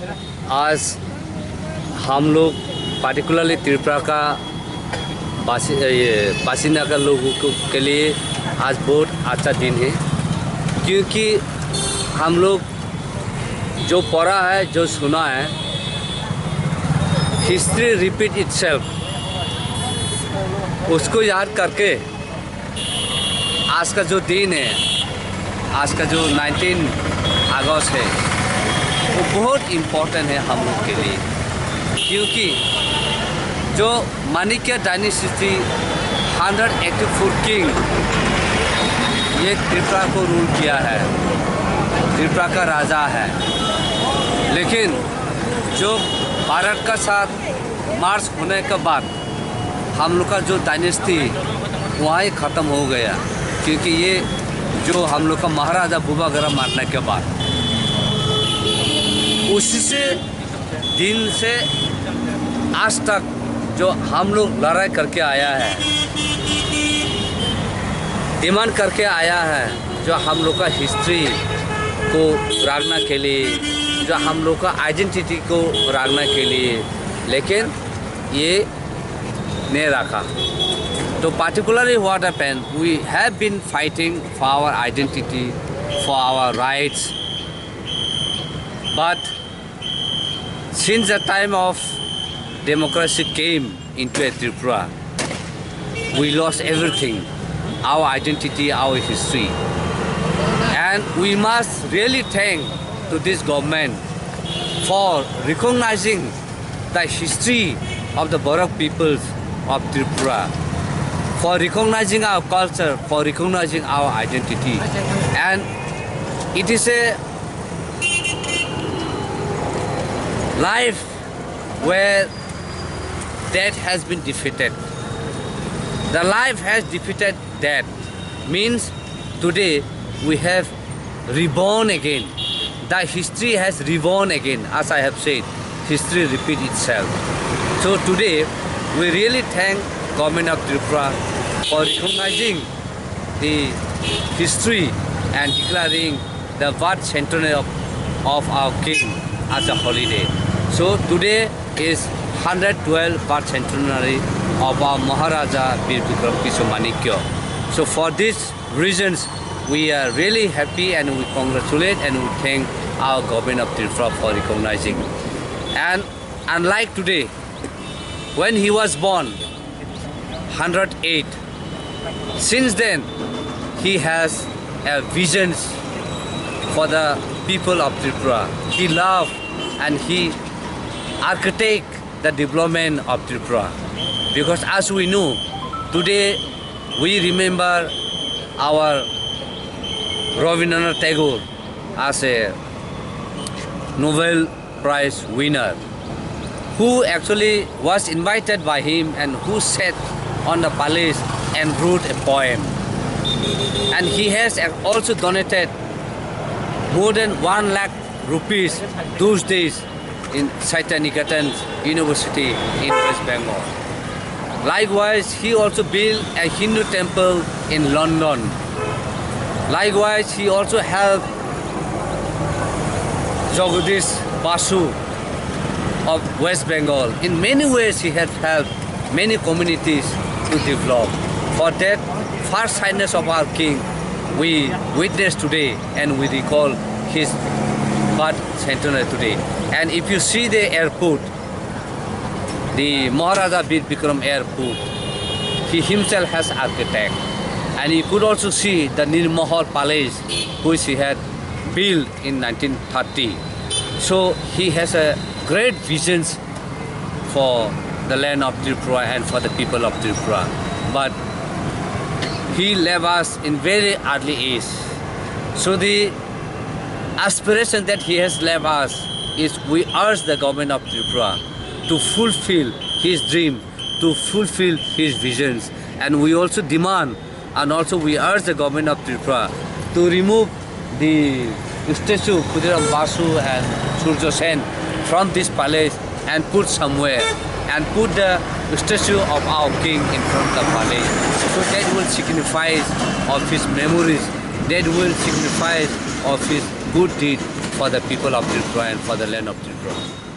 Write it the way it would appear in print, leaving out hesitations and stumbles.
आज हम लोग पार्टिकुलरली त्रिपुरा का बासिंदा का लोगों के लिए आज बहुत अच्छा दिन है, क्योंकि हम लोग जो पढ़ा है, जो सुना है, हिस्ट्री रिपीट इटसेल्फ, उसको याद करके आज का जो दिन है, आज का जो 19 अगस्त है, वो बहुत इम्पोर्टेंट है हम लोग के लिए, क्योंकि जो माणिक्य डायनेस्टी 184 किंग ये त्रिपुरा को रूल किया है, त्रिपुरा का राजा है। लेकिन जो भारत का साथ मार्च होने के बाद हम लोग का जो डायनेस्टी वहाँ ही ख़त्म हो गया, क्योंकि ये जो हम लोग का महाराजा बुबागरा मारने के बाद उसी से दिन से आज तक जो हम लोग लड़ाई करके आया है, डिमांड करके आया है, जो हम लोग का हिस्ट्री को रखने के लिए, जो हम लोग का आइडेंटिटी को रखने के लिए, लेकिन ये नहीं रखा। तो particularly what happened, we have been fighting for our identity, for our rights, but since the time of democracy came into Tripura, we lost everything, our identity, our history. And we must really thank to this government for recognizing the history of the Barak peoples of Tripura, for recognizing our culture, for recognizing our identity. And it is a life where death has been defeated. The life has defeated death. Means today we have reborn again. The history has reborn again. As I have said, history repeats itself. So today we really thank government of Tripura for recognizing the history and declaring the birth centenary of our king as a holiday. So today is 112 birth centenary of our Maharaja Bir Bikram Kisho Manikya. So for these reasons, we are really happy and we congratulate and we thank our government of Tripura for recognizing. And unlike today, when he was born, 108, since then he has a visions for the people of Tripura. He loved and he architect the development of Tripura. Because as we know, today we remember our Rabindranath Tagore as a Nobel Prize winner, who actually was invited by him and who sat on the palace and wrote a poem. And he has also donated more than 1 lakh rupees those days in Saitya-Niketan University in West Bengal. Likewise, he also built a Hindu temple in London. Likewise, he also helped Jagadish Basu of West Bengal. In many ways, he has helped many communities to develop. For that first highness of our king, we witness today and we recall his birth centenary today. And if you see the airport, the Maharaja Bir Bikram airport, he himself has architect. And you could also see the Nirmahal Palace, which he had built in 1930. So he has a great visions for the land of Tripura and for the people of Tripura. But he left us in very early age. So the aspiration that he has left us is we urge the government of Tripura to fulfill his dream, to fulfill his visions. And we also demand and also we urge the government of Tripura to remove the statue Khudiram Basu and Surya Sen from this palace and put somewhere and put the statue of our king in front of the palace. So that will signify of his memories, that will signify of his good deed for the people of Tripura and for the land of Tripura.